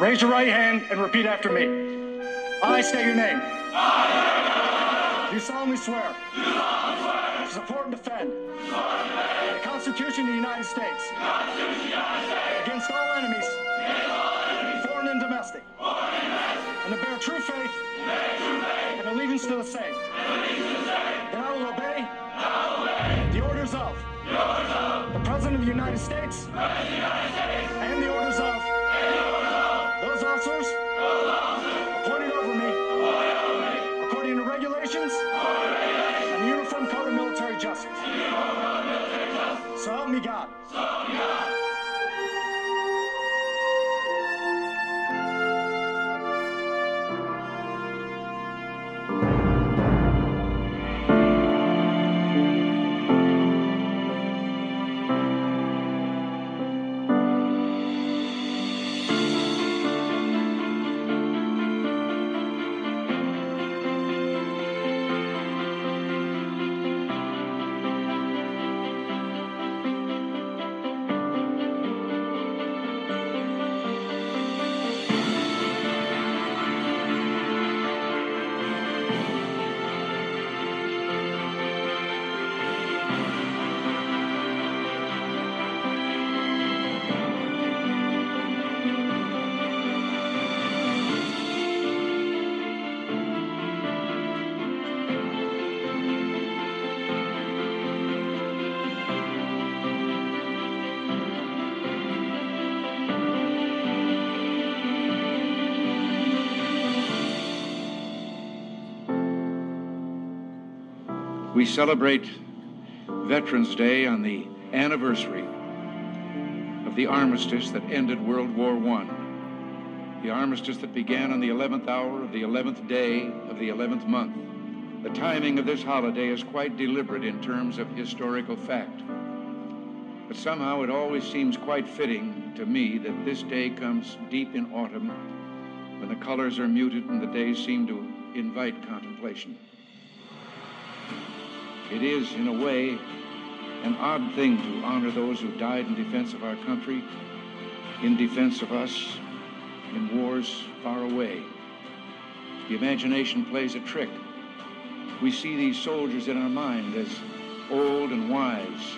Raise your right hand and repeat after me. I state your name. Do solemnly swear to support and defend the Constitution of the United States against all enemies, foreign and domestic, and to bear true faith and allegiance to the same. That I will obey the orders of the President of the United States and the orders of those officers appointed over me according to regulations and the Uniform Code of Military Justice. So help me God. We celebrate Veterans Day on the anniversary of the armistice that ended World War I. The armistice that began on the 11th hour of the 11th day of the 11th month. The timing of this holiday is quite deliberate in terms of historical fact. But somehow it always seems quite fitting to me that this day comes deep in autumn when the colors are muted and the days seem to invite contemplation. It is, in a way, an odd thing to honor those who died in defense of our country, in defense of us, in wars far away. The imagination plays a trick. We see these soldiers in our mind as old and wise,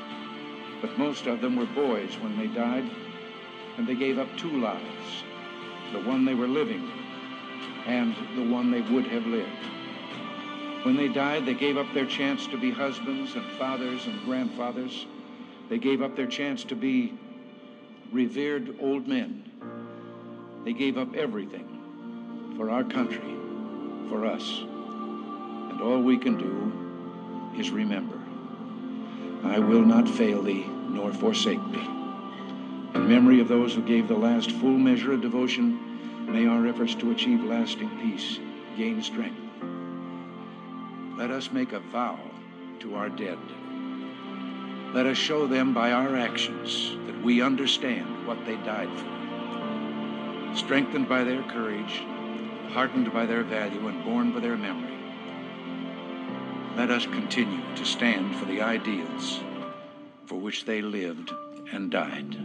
but most of them were boys when they died, and they gave up two lives, the one they were living and the one they would have lived. When they died, they gave up their chance to be husbands and fathers and grandfathers. They gave up their chance to be revered old men. They gave up everything for our country, for us. And all we can do is remember. I will not fail thee, nor forsake thee. In memory of those who gave the last full measure of devotion, may our efforts to achieve lasting peace gain strength. Let us make a vow to our dead. Let us show them by our actions that we understand what they died for. Strengthened by their courage, heartened by their value, and borne by their memory, let us continue to stand for the ideals for which they lived and died.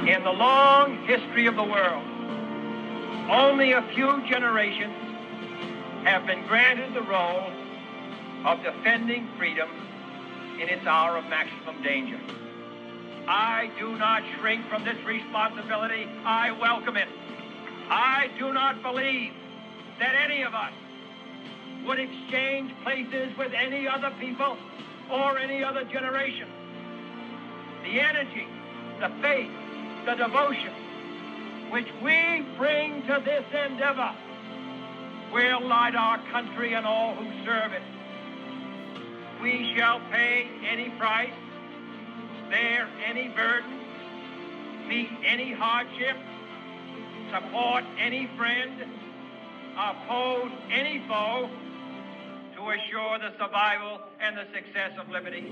In the long history of the world, only a few generations have been granted the role of defending freedom in its hour of maximum danger. I do not shrink from this responsibility. I welcome it. I do not believe that any of us would exchange places with any other people or any other generation. The energy, the faith, the devotion which we bring to this endeavor will light our country and all who serve it. We shall pay any price, bear any burden, meet any hardship, support any friend, oppose any foe to assure the survival and the success of liberty.